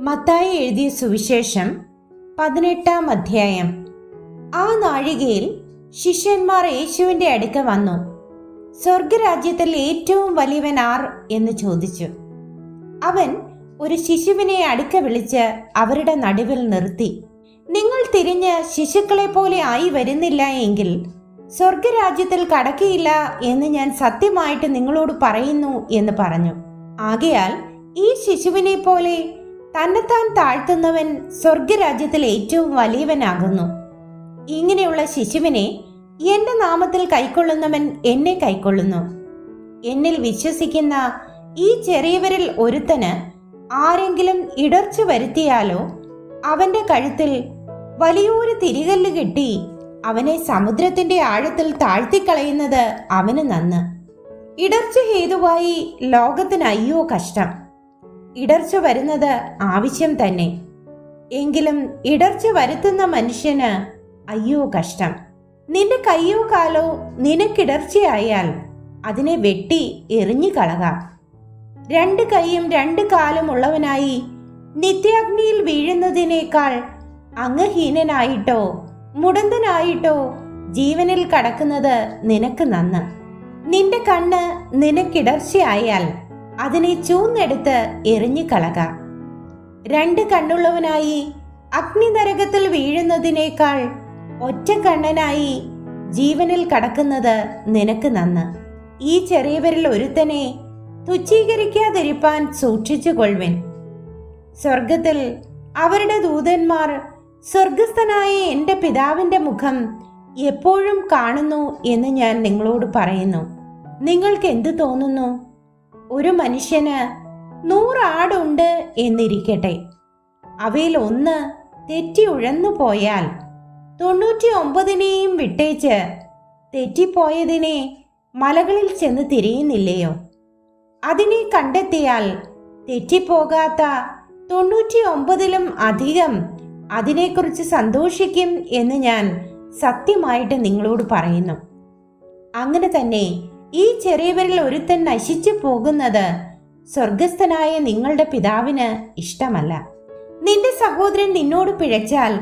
മത്തായി എഴുതിയ സുവിശേഷം 18-ാം അധ്യായം. ആ നാഴികയിൽ ശിഷ്യന്മാർ യേശുവിന്റെ അടുക്ക വന്നു. സ്വർഗരാജ്യത്തിൽ ഏറ്റവും വലിയവൻ ആർ എന്ന് ചോദിച്ചു. അവൻ ഒരു ശിശുവിനെ അടുക്ക വിളിച്ച് അവരുടെ നടുവിൽ നിർത്തി, നിങ്ങൾ തിരിഞ്ഞ് ശിശുക്കളെ പോലെ ആയി വരുന്നില്ല എങ്കിൽ സ്വർഗരാജ്യത്തിൽ കടക്കയില്ല എന്ന് ഞാൻ സത്യമായിട്ട് നിങ്ങളോട് പറയുന്നു എന്ന് പറഞ്ഞു. ആകയാൽ ഈ ശിശുവിനെ പോലെ തന്നെത്താൻ താഴ്ത്തുന്നവൻ സ്വർഗരാജ്യത്തിൽ ഏറ്റവും വലിയവനാകുന്നു. ഇങ്ങനെയുള്ള ശിശുവിനെ എന്റെ നാമത്തിൽ കൈക്കൊള്ളുന്നവൻ എന്നെ കൈക്കൊള്ളുന്നു. എന്നിൽ വിശ്വസിക്കുന്ന ഈ ചെറിയവരിൽ ഒരുത്തന് ആരെങ്കിലും ഇടർച്ച വരുത്തിയാലോ അവന്റെ കഴുത്തിൽ വലിയൊരു തിരികല്ല് കെട്ടി അവനെ സമുദ്രത്തിന്റെ ആഴത്തിൽ താഴ്ത്തിക്കളയുന്നത് അവന് നന്ന്. ഇടർച്ച ഹേതുവായി ലോകത്തിന് അയ്യോ കഷ്ടം. ഇടർച്ച വരുന്നത് ആവശ്യം തന്നെ, എങ്കിലും ഇടർച്ച വരുത്തുന്ന മനുഷ്യന് അയ്യോ കഷ്ടം. നിന്റെ കയ്യോ കാലോ നിനക്കിടർച്ചയായാൽ അതിനെ വെട്ടി എറിഞ്ഞു കളക. 2 കൈയും 2 കാലും ഉള്ളവനായി നിത്യാഗ്നിയിൽ വീഴുന്നതിനേക്കാൾ അംഗഹീനനായിട്ടോ മുടന്തനായിട്ടോ ജീവനിൽ കടക്കുന്നത് നിനക്ക് നന്ന്. നിന്റെ കണ്ണ് നിനക്കിടർച്ചയായാൽ അതിനെ ചൂന്നെടുത്ത് എറിഞ്ഞു കളക. 2 കണ്ണുള്ളവനായി അഗ്നിനരകത്തിൽ വീഴുന്നതിനേക്കാൾ ഒറ്റ കണ്ണനായി ജീവനിൽ കടക്കുന്നത് നിനക്ക് നന്ന്. ഈ ചെറിയവരിൽ ഒരുത്തനെ തുച്ഛീകരിക്കാതിരിപ്പാൻ സൂക്ഷിച്ചുകൊള്ളുവിൻ. സ്വർഗത്തിൽ അവരുടെ ദൂതന്മാർ സ്വർഗസ്ഥനായ എൻ്റെ പിതാവിൻ്റെ മുഖം എപ്പോഴും കാണുന്നു എന്ന് ഞാൻ നിങ്ങളോട് പറയുന്നു. നിങ്ങൾക്ക് എന്തു തോന്നുന്നു? ഒരു മനുഷ്യന് 100 ആടുണ്ട് എന്നിരിക്കട്ടെ. അവയിൽ ഒന്ന് തെറ്റി ഉഴന്നു പോയാൽ 99നെയും വിട്ടേച്ച് തെറ്റിപ്പോയതിനെ മലകളിൽ ചെന്ന് തിരയുന്നില്ലയോ? അതിനെ കണ്ടെത്തിയാൽ തെറ്റിപ്പോകാത്ത 99ലും അധികം അതിനെക്കുറിച്ച് സന്തോഷിക്കും എന്ന് ഞാൻ സത്യമായിട്ട് നിങ്ങളോട് പറയുന്നു. അങ്ങനെ തന്നെ ഈ ചെറിയവരിൽ ഒരുത്തൻ നശിച്ചു പോകുന്നത് സ്വർഗസ്ഥനായ നിങ്ങളുടെ പിതാവിന് ഇഷ്ടമല്ല. നിന്റെ സഹോദരൻ നിന്നോട് പിഴച്ചാൽ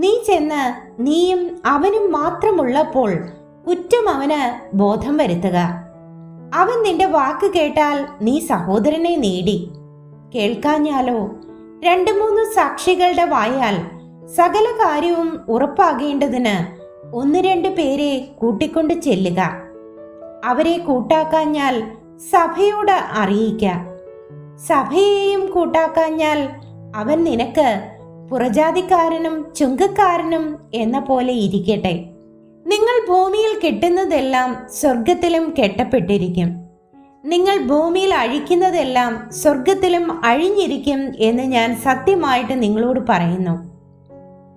നീ ചെന്ന് നീയും അവനും മാത്രമുള്ളപ്പോൾ കുറ്റം അവന് ബോധം വരുത്തുക. അവൻ നിന്റെ വാക്ക് കേട്ടാൽ നീ സഹോദരനെ നേടി. കേൾക്കാഞ്ഞാലോ 2-3 സാക്ഷികളുടെ വായാൽ സകല കാര്യവും ഉറപ്പാകേണ്ടതിന് 1-2 പേരെ കൂട്ടിക്കൊണ്ട് ചെല്ലുക. അവരെ കൂട്ടാക്കാഞ്ഞാൽ സഭയോട് അറിയിക്ക. സഭയെയും കൂട്ടാക്കാഞ്ഞാൽ അവൻ നിനക്ക് പുറജാതിക്കാരനും ചുങ്കക്കാരനും എന്ന പോലെ ഇരിക്കട്ടെ. നിങ്ങൾ ഭൂമിയിൽ കെട്ടുന്നതെല്ലാം സ്വർഗത്തിലും കെട്ടപ്പെട്ടിരിക്കും, നിങ്ങൾ ഭൂമിയിൽ അഴിക്കുന്നതെല്ലാം സ്വർഗത്തിലും അഴിഞ്ഞിരിക്കും എന്ന് ഞാൻ സത്യമായിട്ട് നിങ്ങളോട് പറയുന്നു.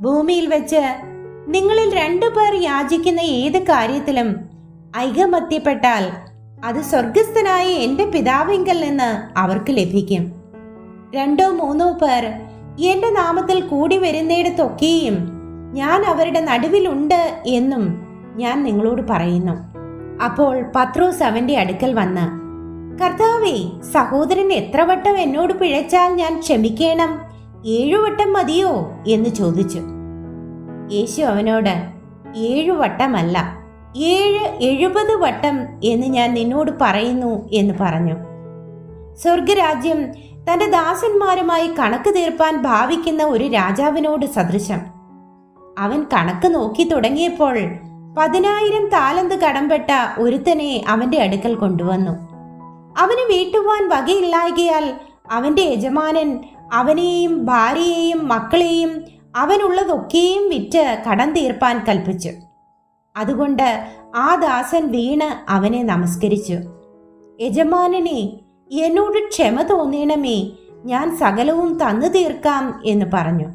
ഭൂമിയിൽ വെച്ച് നിങ്ങളിൽ 2 പേർ യാചിക്കുന്ന ഏത് കാര്യത്തിലും ഐകമത്യപ്പെട്ടാൽ അത് സ്വർഗസ്ഥനായ എൻ്റെ പിതാവിങ്കൽ നിന്ന് അവർക്ക് ലഭിക്കും. 2-3 പേർ എൻ്റെ നാമത്തിൽ കൂടി വരുന്നിടത്തൊക്കെയും ഞാൻ അവരുടെ നടുവിലുണ്ട് എന്നും ഞാൻ നിങ്ങളോട് പറയുന്നു. അപ്പോൾ പത്രോസ് അവന്റെ അടുക്കൽ വന്ന്, കർത്താവേ, സഹോദരൻ എത്ര വട്ടം എന്നോട് പിഴച്ചാൽ ഞാൻ ക്ഷമിക്കണം? 7 വട്ടം മതിയോ എന്ന് ചോദിച്ചു. യേശു അവനോട്, 7 വട്ടമല്ല 70 വട്ടം എന്ന് ഞാൻ നിന്നോട് പറയുന്നു എന്ന് പറഞ്ഞു. സ്വർഗരാജ്യം തന്റെ ദാസന്മാരുമായി കണക്ക് തീർപ്പാൻ ഭാവിക്കുന്ന ഒരു രാജാവിനോട് സദൃശം. അവൻ കണക്ക് നോക്കി തുടങ്ങിയപ്പോൾ 10,000 താലന്ത് കടംപെട്ട ഒരുത്തനെ അവന്റെ അടുക്കൽ കൊണ്ടുവന്നു. അവന് വീട്ടുവാൻ വകയില്ലായകയാൽ അവന്റെ യജമാനൻ അവനെയും ഭാര്യയെയും മക്കളെയും അവനുള്ളതൊക്കെയും വിറ്റ് കടം തീർപ്പാൻ കൽപ്പിച്ചു. അതുകൊണ്ട് ആ ദാസൻ വീണ് അവനെ നമസ്കരിച്ചു. യജമാനനെ, എന്നോട് ക്ഷമ തോന്നണമേ, ഞാൻ സകലവും തന്നു തീർക്കാം എന്ന് പറഞ്ഞു.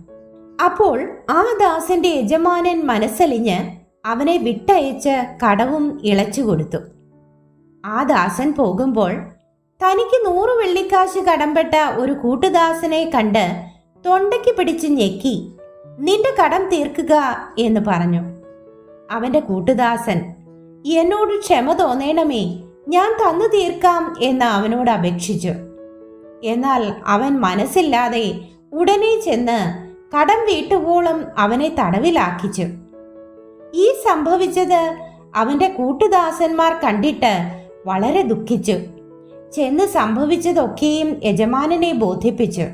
അപ്പോൾ ആ ദാസന്റെ യജമാനൻ മനസ്സലിഞ്ഞ് അവനെ വിട്ടയച്ച് കടവും ഇളച്ചു കൊടുത്തു. ആ ദാസൻ പോകുമ്പോൾ തനിക്ക് 100 വെള്ളിക്കാശ് കടംപെട്ട ഒരു കൂട്ടുദാസനെ കണ്ട് തൊണ്ടയ്ക്ക് പിടിച്ച് ഞെക്കി, നിന്റെ കടം തീർക്കുക എന്ന് പറഞ്ഞു. അവന്റെ കൂട്ടുദാസൻ, എന്നോട് ക്ഷമ തോന്നണമേ, ഞാൻ തന്നു തീർക്കാം എന്ന് അവനോട് അപേക്ഷിച്ചു. എന്നാൽ അവൻ മനസ്സില്ലാതെ ഉടനെ ചെന്ന് കടം വീട്ടുവോളം അവനെ തടവിലാക്കിച്ചു. ഈ സംഭവിച്ചത് അവന്റെ കൂട്ടുദാസന്മാർ കണ്ടിട്ട് വളരെ ദുഃഖിച്ചു. ചെന്ന് സംഭവിച്ചതൊക്കെയും യജമാനനെ ബോധിപ്പിച്ചു.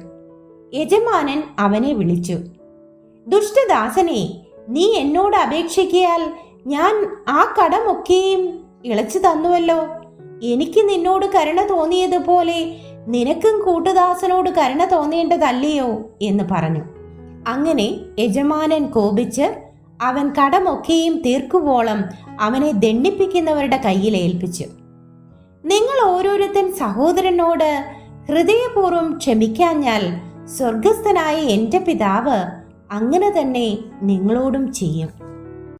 യജമാനൻ അവനെ വിളിച്ചു. ദുഷ്ടദാസനെ, നീ എന്നോട് അപേക്ഷിക്കയാൽ ഞാൻ ആ കടമൊക്കെയും ഇളച്ചു തന്നുവല്ലോ. എനിക്ക് നിന്നോട് കരുണ തോന്നിയതുപോലെ നിനക്കും കൂട്ടുദാസനോട് കരുണ തോന്നേണ്ടതല്ലയോ എന്ന് പറഞ്ഞു. അങ്ങനെ യജമാനൻ കോപിച്ച് അവൻ കടമൊക്കെയും തീർക്കുവോളം അവനെ ദണ്ഡിപ്പിക്കുന്നവരുടെ കയ്യിൽ ഏൽപ്പിച്ചു. നിങ്ങൾ ഓരോരുത്തൻ സഹോദരനോട് ഹൃദയപൂർവ്വം ക്ഷമിക്കാഞ്ഞാൽ സ്വർഗസ്ഥനായ എൻ്റെ പിതാവ് അങ്ങനെ തന്നെ നിങ്ങളോടും ചെയ്യും.